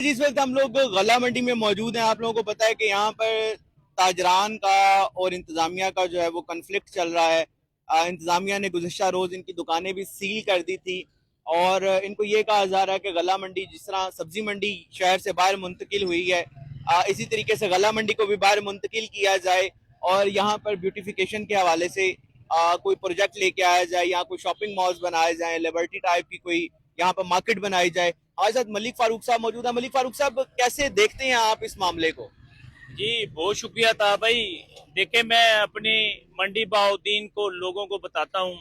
इस वक्त हम लोग गला मंडी में मौजूद हैं। आप लोगों को पता है कि यहाँ पर ताजरान का और इंतजामिया का जो है वो कन्फ्लिक्ट चल रहा है। इंतजामिया ने गुज़िश्ता रोज़ इनकी दुकानें भी सील कर दी थी और इनको ये कहा जा रहा है कि गला मंडी जिस तरह सब्जी मंडी शहर से बाहर मुंतकिल हुई है, इसी तरीके से गला मंडी को भी बाहर मुंतकिल किया जाए और यहाँ पर ब्यूटिफिकेशन के हवाले से कोई प्रोजेक्ट लेके आया जाए, यहाँ कोई शॉपिंग मॉल्स बनाए जाए, लिबर्टी टाइप की कोई यहाँ पर मार्केट बनाई जाए। हमारे साथ मलिक फारूक साहब मौजूद है। मलिक फारूक साहब, कैसे देखते हैं आप इस मामले को? जी बहुत शुक्रिया था भाई। देखे, मैं अपनी मंडी बहाउद्दीन को लोगों को बताता हूँ,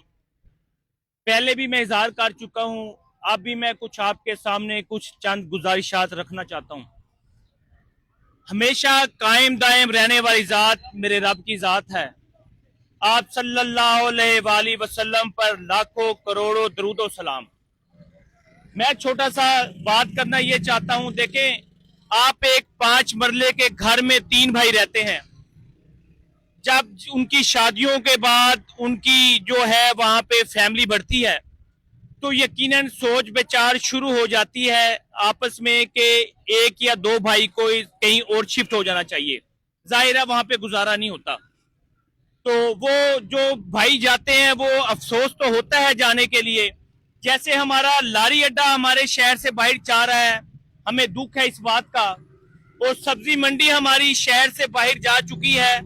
पहले भी मैं इजहार कर चुका हूँ, अब भी मैं कुछ आपके सामने कुछ चंद गुजारिशात रखना चाहता हूँ। हमेशा कायम दायम रहने वाली जात मेरे रब की जात है। आप सल्लल्लाहु अलैहि वसल्लम पर लाखों करोड़ों दरूद और सलाम। मैं छोटा सा बात करना ये चाहता हूँ। देखें, आप एक 5 मरले के घर में 3 भाई रहते हैं। जब उनकी शादियों के बाद उनकी जो है वहां पे फैमिली बढ़ती है तो यकीनन सोच विचार शुरू हो जाती है आपस में कि एक या 2 भाई को कहीं और शिफ्ट हो जाना चाहिए। जाहिर है वहां पे गुजारा नहीं होता, तो वो जो भाई जाते हैं वो अफसोस तो होता है जाने के लिए। जैसे हमारा लारी अड्डा हमारे शहर से बाहर जा रहा है, हमें दुख है इस बात का। और सब्जी मंडी हमारी शहर से बाहर जा चुकी है,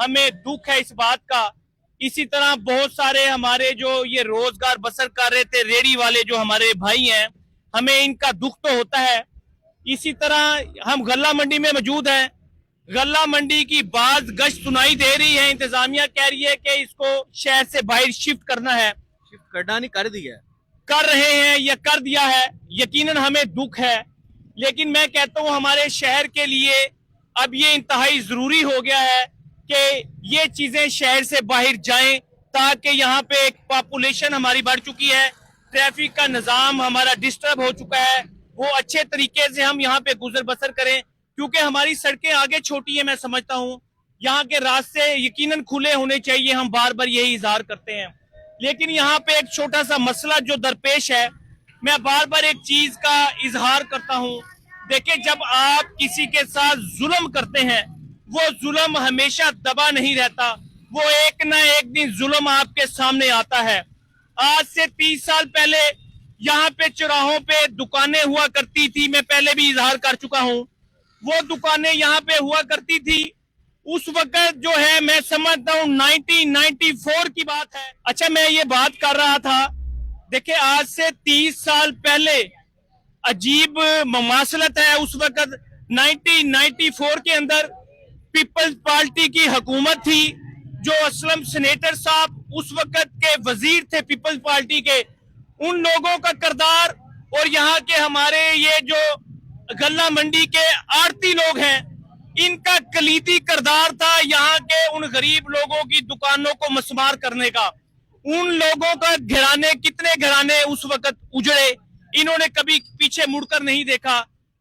हमें दुख है इस बात का। इसी तरह बहुत सारे हमारे जो ये रोजगार बसर कर रहे थे, रेडी वाले जो हमारे भाई हैं, हमें इनका दुख तो होता है। इसी तरह हम गल्ला मंडी में मौजूद हैं। गल्ला मंडी की बाज गश्त सुनाई दे रही है, इंतजामिया कह रही है कि इसको शहर से बाहर शिफ्ट करना है। शिफ्ट करना नहीं, कर दिया है, कर रहे हैं या कर दिया है, यकीनन हमें दुख है। लेकिन मैं कहता हूं हमारे शहर के लिए अब ये इंतहाई जरूरी हो गया है कि ये चीजें शहर से बाहर जाएं, ताकि यहाँ पे एक पॉपुलेशन हमारी बढ़ चुकी है, ट्रैफिक का निजाम हमारा डिस्टर्ब हो चुका है, वो अच्छे तरीके से हम यहाँ पे गुजर बसर करें। क्योंकि हमारी सड़कें आगे छोटी है, मैं समझता हूँ यहाँ के रास्ते यकीनन खुले होने चाहिए, हम बार बार यही इजहार करते हैं। लेकिन यहाँ पे एक छोटा सा मसला जो दरपेश है, मैं बार बार एक चीज का इजहार करता हूँ। देखिए, जब आप किसी के साथ जुल्म करते हैं, वो जुल्म हमेशा दबा नहीं रहता, वो एक ना एक दिन जुल्म आपके सामने आता है। आज से 30 साल पहले यहाँ पे चौराहों पे दुकानें हुआ करती थी, मैं पहले भी इजहार कर चुका हूँ। वो दुकानें यहाँ पे हुआ करती थी, उस वक्त जो है मैं समझता हूँ 1994 की बात है। अच्छा, मैं ये बात कर रहा था, देखिए आज से 30 साल पहले अजीब ममासलत है। उस वक्त 1994 के अंदर पीपल्स पार्टी की हुकूमत थी, जो असलम सेनेटर साहब उस वक्त के वजीर थे पीपल्स पार्टी के। उन लोगों का किरदार और यहाँ के हमारे ये जो गल्ला मंडी के आड़ती लोग हैं, इनका कलीदी किरदार था यहाँ के उन गरीब लोगों की दुकानों को मस्मार करने का। उन लोगों का घराने, कितने घराने उस वक्त उजड़े, इन्होंने कभी पीछे मुड़कर नहीं देखा।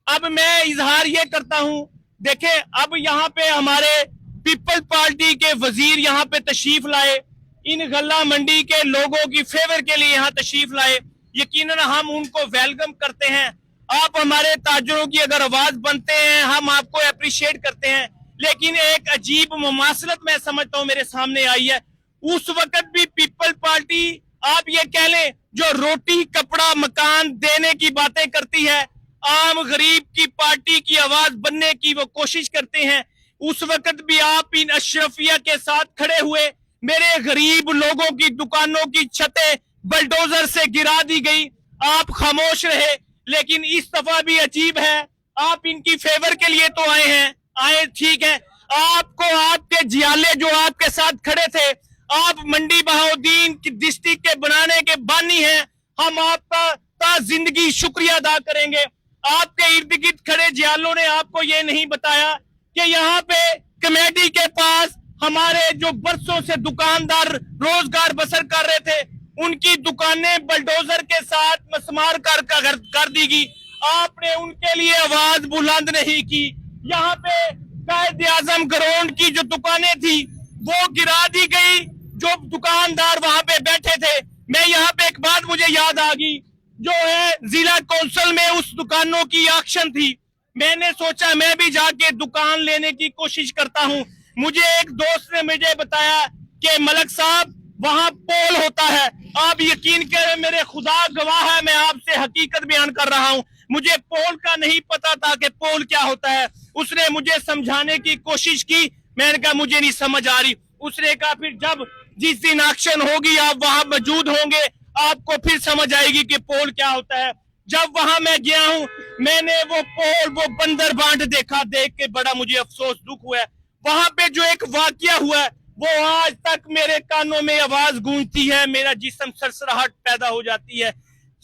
अब मैं इजहार ये करता हूँ, देखे अब यहाँ पे हमारे पीपल पार्टी के वजीर यहाँ पे तशरीफ लाए, इन गल्ला मंडी के लोगों की फेवर के लिए यहाँ तशरीफ लाए, यकीनन हम उनको वेलकम करते हैं। आप हमारे ताजरों की अगर आवाज बनते हैं, हम आपको अप्रिशिएट करते हैं। लेकिन एक अजीब मुमासलत मैं समझता हूँ मेरे सामने आई है। उस वक्त भी पीपल पार्टी, आप ये कह लें, जो रोटी कपड़ा मकान देने की बातें करती है, आम गरीब की पार्टी की आवाज बनने की वो कोशिश करते हैं। उस वक्त भी आप इन अशरफिया के साथ खड़े हुए, मेरे गरीब लोगों की दुकानों की छतें बलडोजर से गिरा दी गई, आप खामोश रहे। लेकिन इस दफा भी अजीब है, आप इनकी फेवर के लिए तो आए ठीक है, आपको आपके जियाले जो आपके साथ खड़े थे, आप मंडी बहाउद्दीन की डिस्ट्रिक्ट के बनाने के बानी हैं, हम आपका ता जिंदगी शुक्रिया अदा करेंगे। आपके इर्द गिर्द खड़े जियालों ने आपको ये नहीं बताया कि यहाँ पे कमेटी के पास हमारे जो बरसों से दुकानदार रोजगार बसर कर रहे थे, उनकी दुकानें बलडोजर के साथ मस्मार कर दी गई। आपने उनके लिए आवाज बुलंद नहीं की। यहाँ पे कायद आजम ग्राउंड की जो दुकानें थी वो गिरा दी गई, जो दुकानदार वहां पे बैठे थे। मैं यहाँ पे एक बात मुझे याद आ गई, जो है जिला कौंसिल में उस दुकानों की ऑक्शन थी, मैंने सोचा मैं भी जाके दुकान लेने की कोशिश करता हूँ। मुझे एक दोस्त ने मुझे बताया कि मलक साहब वहां पोल होता है। आप यकीन करें, मेरे खुदा गवाह है, मैं आपसे हकीकत बयान कर रहा हूँ, मुझे पोल का नहीं पता था कि पोल क्या होता है। उसने मुझे समझाने की कोशिश की, मैंने कहा मुझे नहीं समझ आ रही। उसने कहा फिर जब जिस दिन एक्शन होगी आप वहां मौजूद होंगे, आपको फिर समझ आएगी कि पोल क्या होता है। जब वहां मैं गया हूं, मैंने वो पोल, वो बंदर बांट देखा, देख के बड़ा मुझे अफसोस दुख हुआ है। वहां पे जो एक वाकया हुआ है वो आज तक मेरे कानों में आवाज गूंजती है, मेरा जिस्म सरसराहट पैदा हो जाती है।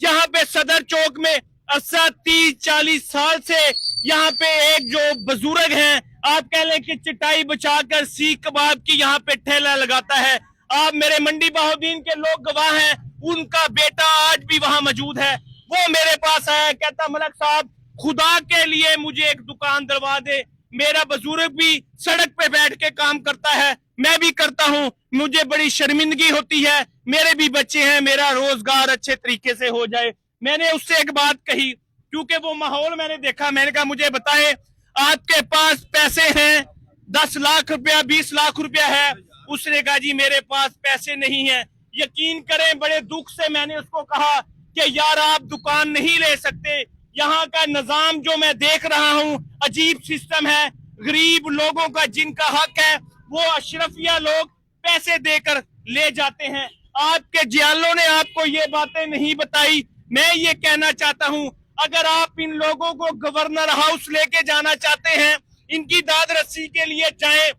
यहाँ पे सदर चौक में 30-40 साल से यहाँ पे एक जो बुजुर्ग हैं, आप कह लें कि चटाई बचाकर सीख कबाब की यहाँ पे ठेला लगाता है। आप मेरे मंडी बहाउद्दीन के लोग गवाह हैं, उनका बेटा आज भी वहां मौजूद है। वो मेरे पास आया, कहता मलक साहब खुदा के लिए मुझे एक दुकान दिलवा दे। मेरा बुजुर्ग भी सड़क पे बैठ के काम करता है, मैं भी करता हूँ, मुझे बड़ी शर्मिंदगी होती है, मेरे भी बच्चे हैं, मेरा रोजगार अच्छे तरीके से हो जाए। मैंने उससे एक बात कही, क्योंकि वो माहौल मैंने देखा। मैंने कहा मुझे बताएं आपके पास पैसे हैं, 10 लाख रुपया 20 लाख रुपया है? उसने कहा जी मेरे पास पैसे नहीं है। यकीन करें बड़े दुख से मैंने उसको कहा कि यार आप दुकान नहीं ले सकते, यहाँ का निजाम जो मैं देख रहा हूँ अजीब सिस्टम है। गरीब लोगों का जिनका हक है वो अशरफिया लोग पैसे देकर ले जाते हैं। आपके जियालों ने आपको ये बातें नहीं बताई। मैं ये कहना चाहता हूँ, अगर आप इन लोगों को गवर्नर हाउस लेके जाना चाहते हैं, इनकी दाद रस्सी के लिए जाएं।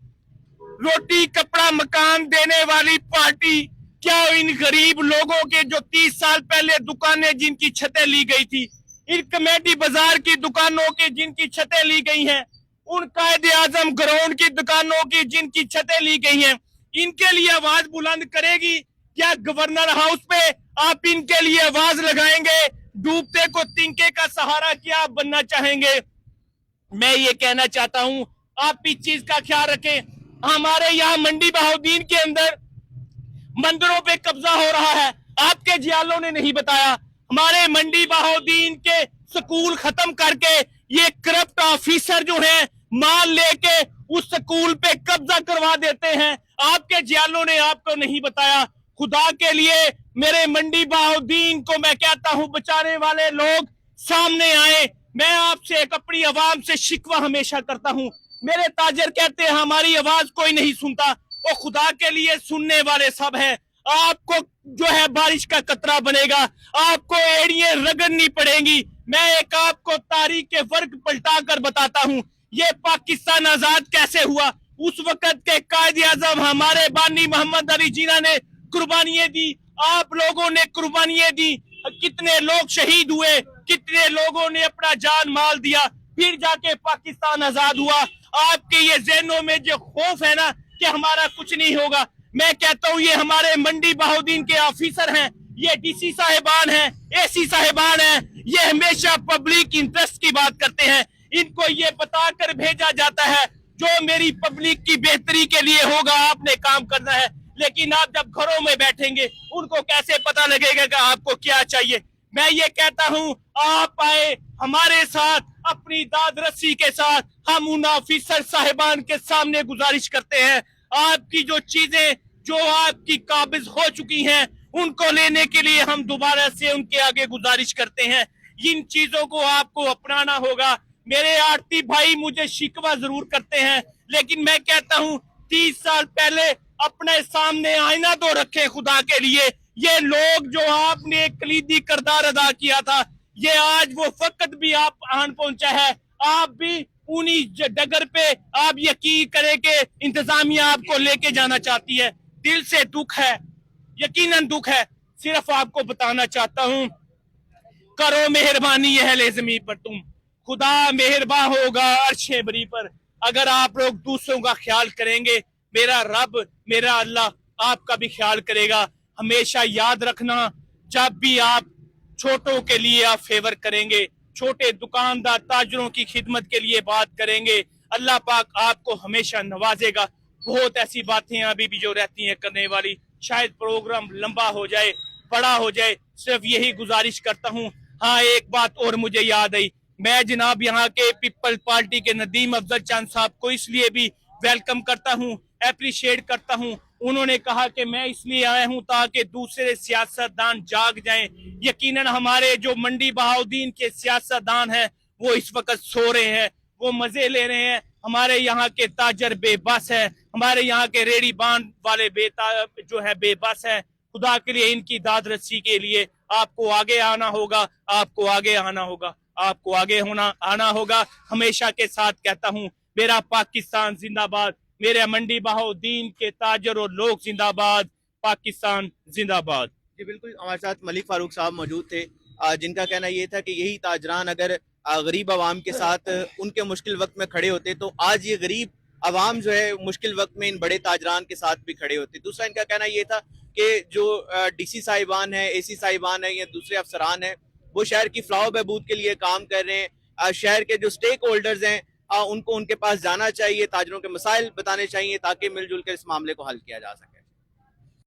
रोटी कपड़ा मकान देने वाली पार्टी क्या इन गरीब लोगों के जो 30 साल पहले दुकानें जिनकी छतें ली गई थी, इन कमेटी बाजार की दुकानों की जिनकी छतें ली गई हैं, उन कायदे आजम ग्राउंड की दुकानों की जिनकी छतें ली गई हैं, इनके लिए आवाज बुलंद करेगी? क्या गवर्नर हाउस पे आप इनके लिए आवाज लगाएंगे? डूबते को तिनके का सहारा क्या आप बनना चाहेंगे? मैं ये कहना चाहता हूं आप इस चीज का ख्याल रखें। हमारे यहाँ मंडी बहाउद्दीन के अंदर मंदिरों पे कब्जा हो रहा है, आपके जियालों ने नहीं बताया। हमारे मंडी बहाउद्दीन के स्कूल खत्म करके ये करप्ट ऑफिसर जो हैं माल लेके उस स्कूल पे कब्जा करवा देते हैं, आपके जियालों ने आपको नहीं बताया। खुदा के लिए मेरे मंडी बहाउद्दीन को मैं कहता हूं, बचाने वाले लोग सामने आए। मैं आपसे एक अपनी आवाम से शिकवा हमेशा करता हूं। मेरे ताजर कहते हैं हमारी आवाज कोई नहीं सुनता, वो खुदा के लिए सुनने वाले सब है। आपको जो है बारिश का कतरा बनेगा, आपको एड़ियां रगड़नी पड़ेंगी। मैं एक आपको तारीख के वर्क पलटा कर बताता हूँ, ये पाकिस्तान आजाद कैसे हुआ। उस वक्त के कायदे आजम हमारे बानी मोहम्मद अली जिन्ना ने कुर्बानियां दी, आप लोगों ने कुर्बानियां दी, कितने लोग शहीद हुए, कितने लोगों ने अपना जान माल दिया, फिर जाके पाकिस्तान आजाद हुआ। आपके ये जहनों में जो खौफ है ना कि हमारा कुछ नहीं होगा, मैं कहता हूँ ये हमारे मंडी बहाउद्दीन के ऑफिसर हैं, ये डीसी साहिबान हैं, एसी साहिबान हैं, ये हमेशा पब्लिक इंटरेस्ट की बात करते हैं। इनको ये बताकर भेजा जाता है जो मेरी पब्लिक की बेहतरी के लिए होगा आपने काम करना है, लेकिन आप जब घरों में बैठेंगे उनको कैसे पता लगेगा कि आपको क्या चाहिए। मैं ये कहता हूँ आप आए हमारे साथ, अपनी दाद रस्सी के साथ हम उन ऑफिसर साहिबान के सामने गुजारिश करते हैं, आपकी जो चीजें जो आपकी काबिज हो चुकी हैं उनको लेने के लिए हम दोबारा से उनके आगे गुजारिश करते हैं। इन चीजों को आपको अपनाना होगा। मेरे आरती भाई मुझे शिकवा जरूर करते हैं, लेकिन मैं कहता हूँ 30 साल पहले अपने सामने आईना तो रखे खुदा के लिए। ये लोग जो आपने एक कलीदी किरदार अदा किया था, ये आज वो वक्त भी आप आन पहुंचा है, आप भी उन्हीं डगर पे आप यकीन करें कि इंतजामिया आपको लेके जाना चाहती है। दिल से दुख है, यकीनन दुख है। सिर्फ आपको बताना चाहता हूँ, करो मेहरबानी अहले ज़मीन पर, तुम खुदा मेहरबान होगा अर्शे बरी पर। अगर आप लोग दूसरों का ख्याल करेंगे, मेरा रब मेरा अल्लाह आपका भी ख्याल करेगा। हमेशा याद रखना, जब भी आप छोटों के लिए आप फेवर करेंगे, छोटे दुकानदार ताजरों की खिदमत के लिए बात करेंगे, अल्लाह पाक आपको हमेशा नवाजेगा। बहुत ऐसी बातें अभी भी जो रहती हैं करने वाली, शायद प्रोग्राम लंबा हो जाए, बड़ा हो जाए, सिर्फ यही गुजारिश करता हूँ। हाँ, एक बात और मुझे याद आई, मैं जनाब यहाँ के पीपल पार्टी के नदीम अफजल चंद साहब को इसलिए भी वेलकम करता हूँ, एप्रिशिएट करता हूँ। उन्होंने कहा कि मैं इसलिए आया हूँ ताकि दूसरे सियासतदान जाग जाएं। यकीनन हमारे जो मंडी बहाउद्दीन के सियासतदान हैं वो इस वक्त सो रहे हैं, वो मजे ले रहे हैं। हमारे यहाँ के ताजर बेबस है, हमारे यहाँ के रेडी बांध वाले जो है बेबस है। खुदा के लिए इनकी दाद रस्सी के लिए आपको आगे आना होगा, आपको आगे आना होगा, आपको आगे आना होगा। हमेशा के साथ कहता हूँ, मेरा पाकिस्तान जिंदाबाद, मेरे मंडी बहाउद्दीन के ताजर और लोग जिंदाबाद, पाकिस्तान जिंदाबाद। जी बिल्कुल, हमारे साथ मलिक फारूक साहब मौजूद थे, जिनका कहना ये था कि यही ताजरान अगर गरीब आवाम के साथ उनके मुश्किल वक्त में खड़े होते तो आज ये गरीब आवाम जो है मुश्किल वक्त में इन बड़े ताजरान के साथ भी खड़े होते। दूसरा इनका कहना ये था कि जो डीसी साहिबान है, एसी साहिबान है या दूसरे अफसरान हैं, वो शहर की फलाह बहबूद के लिए काम कर रहे हैं। शहर के जो स्टेक होल्डर्स हैं उनको उनके पास जाना चाहिए, ताजरों के मसाइल बताने चाहिए ताकि मिलजुल कर इस मामले को हल किया जा सके।